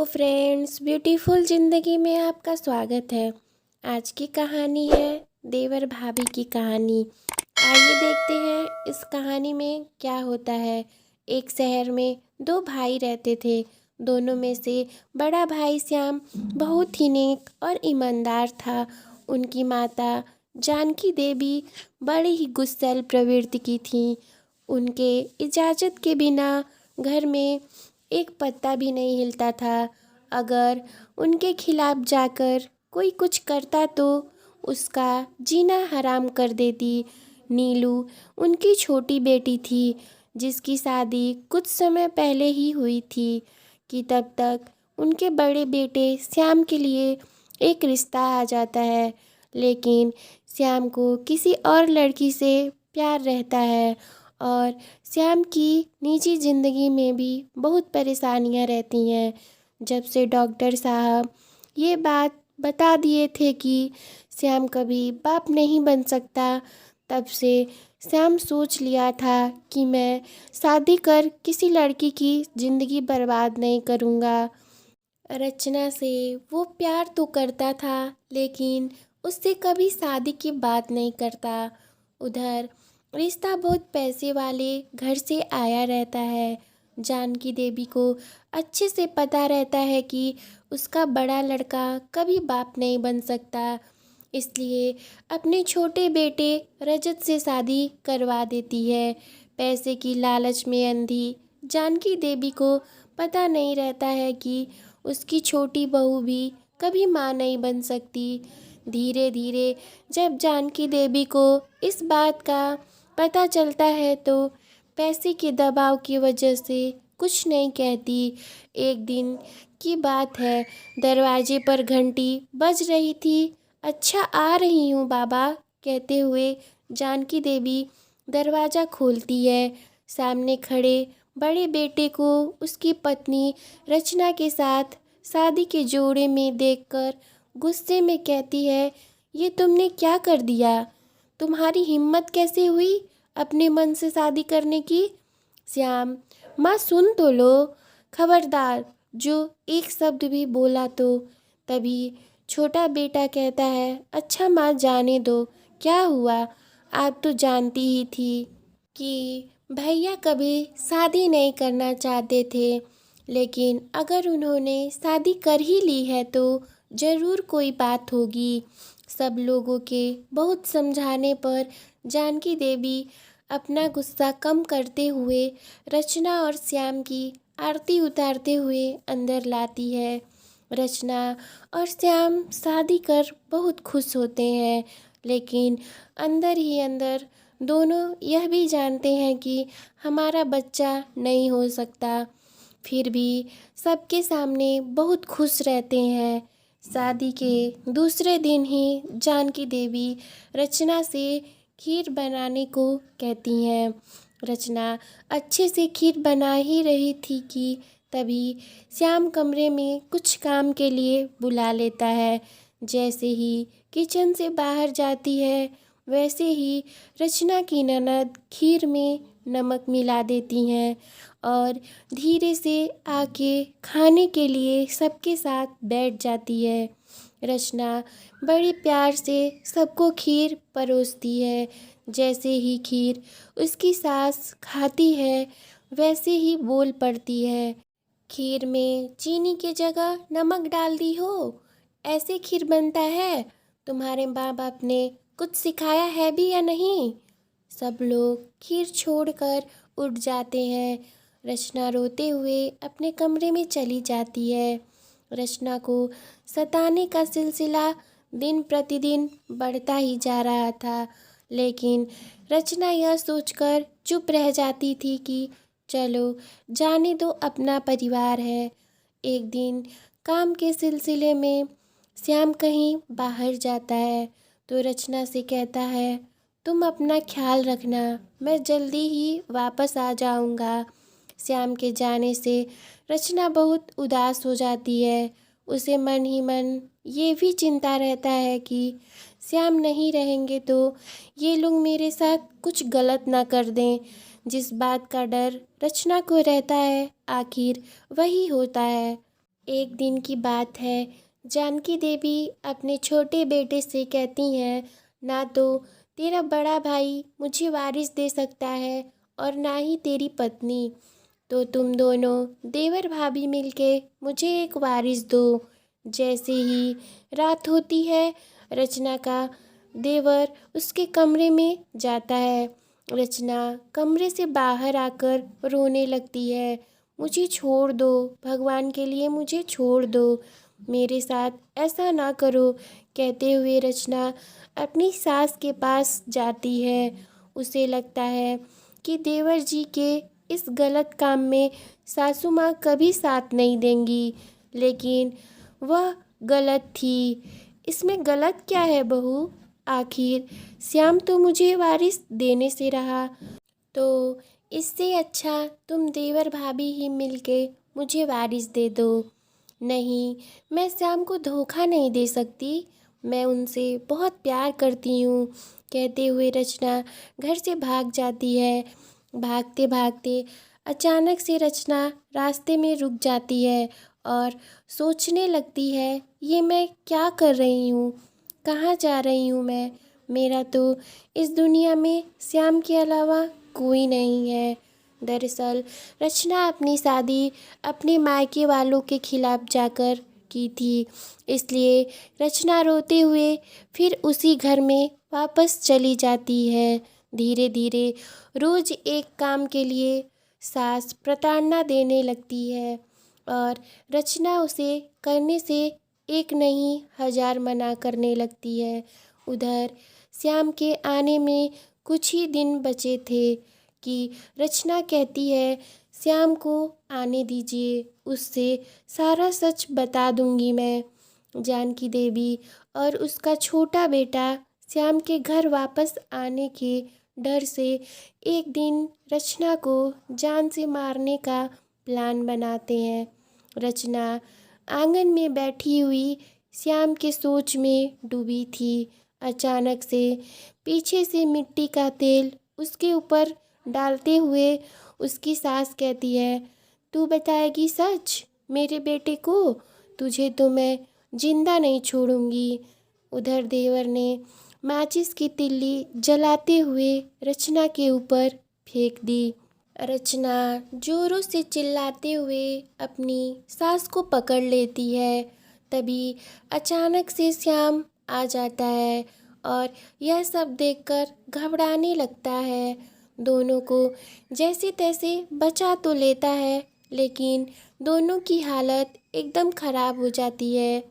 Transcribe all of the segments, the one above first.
Friends, beautiful ज़िंदगी में आपका स्वागत है। आज की कहानी है देवर भाभी की कहानी। आइए देखते हैं इस कहानी में क्या होता है। एक शहर में दो भाई रहते थे। दोनों में से बड़ा भाई श्याम बहुत ही नेक और ईमानदार था। उनकी माता जानकी देवी बड़ी ही गुस्सैल प्रवृत्ति की थीं। उनके इजाज़त के बिना घर में एक पत्ता भी नहीं हिलता था। अगर उनके खिलाफ जाकर कोई कुछ करता तो उसका जीना हराम कर देती। नीलू उनकी छोटी बेटी थी जिसकी शादी कुछ समय पहले ही हुई थी कि तब तक उनके बड़े बेटे श्याम के लिए एक रिश्ता आ जाता है। लेकिन श्याम को किसी और लड़की से प्यार रहता है और श्याम की निजी ज़िंदगी में भी बहुत परेशानियां रहती हैं। जब से डॉक्टर साहब ये बात बता दिए थे कि श्याम कभी बाप नहीं बन सकता, तब से श्याम सोच लिया था कि मैं शादी कर किसी लड़की की ज़िंदगी बर्बाद नहीं करूँगा। रचना से वो प्यार तो करता था लेकिन उससे कभी शादी की बात नहीं करता। उधर रिश्ता बहुत पैसे वाले घर से आया रहता है। जानकी देवी को अच्छे से पता रहता है कि उसका बड़ा लड़का कभी बाप नहीं बन सकता, इसलिए अपने छोटे बेटे रजत से शादी करवा देती है। पैसे की लालच में अंधी जानकी देवी को पता नहीं रहता है कि उसकी छोटी बहू भी कभी माँ नहीं बन सकती। धीरे धीरे जब जानकी देवी को इस बात का पता चलता है तो पैसे के दबाव की वजह से कुछ नहीं कहती। एक दिन की बात है, दरवाजे पर घंटी बज रही थी। अच्छा, आ रही हूँ बाबा, कहते हुए जानकी देवी दरवाज़ा खोलती है। सामने खड़े बड़े बेटे को उसकी पत्नी रचना के साथ शादी के जोड़े में देखकर गुस्से में कहती है, ये तुमने क्या कर दिया? तुम्हारी हिम्मत कैसे हुई अपने मन से शादी करने की? श्याम, माँ सुन तो लो, खबरदार जो एक शब्द भी बोला तो। तभी छोटा बेटा कहता है, अच्छा माँ जाने दो, क्या हुआ? आप तो जानती ही थी कि भैया कभी शादी नहीं करना चाहते थे, लेकिन अगर उन्होंने शादी कर ही ली है तो ज़रूर कोई बात होगी। सब लोगों के बहुत समझाने पर जानकी देवी अपना गुस्सा कम करते हुए रचना और श्याम की आरती उतारते हुए अंदर लाती है। रचना और श्याम शादी कर बहुत खुश होते हैं, लेकिन अंदर ही अंदर दोनों यह भी जानते हैं कि हमारा बच्चा नहीं हो सकता। फिर भी सबके सामने बहुत खुश रहते हैं। शादी के दूसरे दिन ही जानकी देवी रचना से खीर बनाने को कहती हैं। रचना अच्छे से खीर बना ही रही थी कि तभी श्याम कमरे में कुछ काम के लिए बुला लेता है। जैसे ही किचन से बाहर जाती है वैसे ही रचना की ननद खीर में नमक मिला देती हैं और धीरे से आके खाने के लिए सबके साथ बैठ जाती है। रचना बड़ी प्यार से सबको खीर परोसती है। जैसे ही खीर उसकी सास खाती है वैसे ही बोल पड़ती है, खीर में चीनी की जगह नमक डाल दी हो, ऐसे खीर बनता है? तुम्हारे माँ बाप ने कुछ सिखाया है भी या नहीं? सब लोग खीर छोड़कर उठ जाते हैं। रचना रोते हुए अपने कमरे में चली जाती है। रचना को सताने का सिलसिला दिन प्रतिदिन बढ़ता ही जा रहा था, लेकिन रचना यह सोचकर चुप रह जाती थी कि चलो जाने दो, अपना परिवार है। एक दिन काम के सिलसिले में श्याम कहीं बाहर जाता है तो रचना से कहता है, तुम अपना ख्याल रखना, मैं जल्दी ही वापस आ जाऊंगा। श्याम के जाने से रचना बहुत उदास हो जाती है। उसे मन ही मन ये भी चिंता रहता है कि श्याम नहीं रहेंगे तो ये लोग मेरे साथ कुछ गलत ना कर दें। जिस बात का डर रचना को रहता है आखिर वही होता है। एक दिन की बात है। जानकी देवी अपने छोटे बेटे से कहती हैं, ना तो तेरा बड़ा भाई मुझे वारिस दे सकता है और ना ही तेरी पत्नी, तो तुम दोनों देवर भाभी मिलके मुझे एक वारिस दो। जैसे ही रात होती है, रचना का देवर उसके कमरे में जाता है। रचना कमरे से बाहर आकर रोने लगती है। मुझे छोड़ दो, भगवान के लिए मुझे छोड़ दो, मेरे साथ ऐसा ना करो, कहते हुए रचना अपनी सास के पास जाती है। उसे लगता है कि देवर जी के इस गलत काम में सासू माँ कभी साथ नहीं देंगी, लेकिन वह गलत थी। इसमें गलत क्या है बहू? आखिर श्याम तो मुझे वारिस देने से रहा, तो इससे अच्छा तुम देवर भाभी ही मिलके मुझे वारिस दे दो। नहीं, मैं श्याम को धोखा नहीं दे सकती, मैं उनसे बहुत प्यार करती हूँ, कहते हुए रचना घर से भाग जाती है। भागते भागते अचानक से रचना रास्ते में रुक जाती है और सोचने लगती है, ये मैं क्या कर रही हूँ, कहाँ जा रही हूँ मैं? मेरा तो इस दुनिया में श्याम के अलावा कोई नहीं है। दरअसल रचना अपनी शादी अपने मायके वालों के खिलाफ जाकर की थी, इसलिए रचना रोते हुए फिर उसी घर में वापस चली जाती है। धीरे धीरे रोज एक काम के लिए सास प्रताड़ना देने लगती है और रचना उसे करने से एक नहीं 1000 मना करने लगती है। उधर श्याम के आने में कुछ ही दिन बचे थे कि रचना कहती है, श्याम को आने दीजिए, उससे सारा सच बता दूंगी मैं। जानकी देवी और उसका छोटा बेटा श्याम के घर वापस आने के डर से एक दिन रचना को जान से मारने का प्लान बनाते हैं। रचना आंगन में बैठी हुई श्याम के सोच में डूबी थी। अचानक से पीछे से मिट्टी का तेल उसके ऊपर डालते हुए उसकी सास कहती है, तू बताएगी सच मेरे बेटे को? तुझे तो मैं जिंदा नहीं छोड़ूंगी। उधर देवर ने माचिस की तिल्ली जलाते हुए रचना के ऊपर फेंक दी। रचना जोरों से चिल्लाते हुए अपनी सास को पकड़ लेती है। तभी अचानक से श्याम आ जाता है और यह सब देखकर घबराने लगता है। दोनों को जैसे तैसे बचा तो लेता है, लेकिन दोनों की हालत एकदम खराब हो जाती है।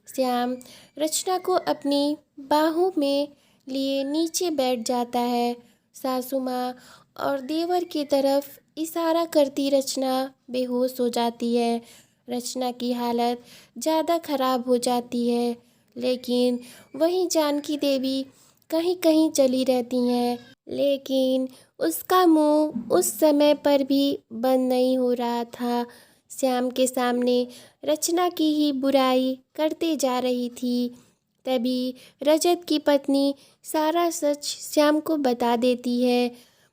श्याम रचना को अपनी बाहों में लिए नीचे बैठ जाता है। सासू माँ और देवर की तरफ इशारा करती रचना बेहोश हो जाती है। रचना की हालत ज़्यादा खराब हो जाती है, लेकिन वहीं जानकी देवी कहीं कहीं चली रहती हैं, लेकिन उसका मुंह उस समय पर भी बंद नहीं हो रहा था। श्याम के सामने रचना की ही बुराई करते जा रही थी। तभी रजत की पत्नी सारा सच श्याम को बता देती है।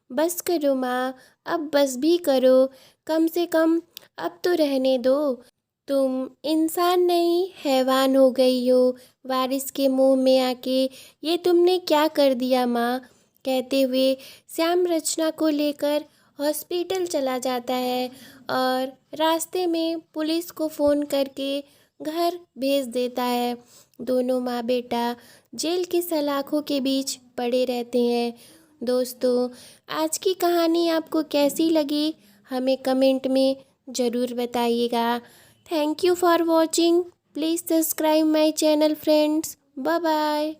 बस करो माँ, अब बस भी करो, कम से कम अब तो रहने दो। तुम इंसान नहीं हैवान हो गई हो, वारिस के मुंह में आके ये तुमने क्या कर दिया माँ, कहते हुए श्याम रचना को लेकर हॉस्पिटल चला जाता है और रास्ते में पुलिस को फ़ोन करके घर भेज देता है। दोनों माँ बेटा जेल की सलाखों के बीच पड़े रहते हैं। दोस्तों, आज की कहानी आपको कैसी लगी हमें कमेंट में ज़रूर बताइएगा। Thank you for watching. Please subscribe my channel friends. Bye bye.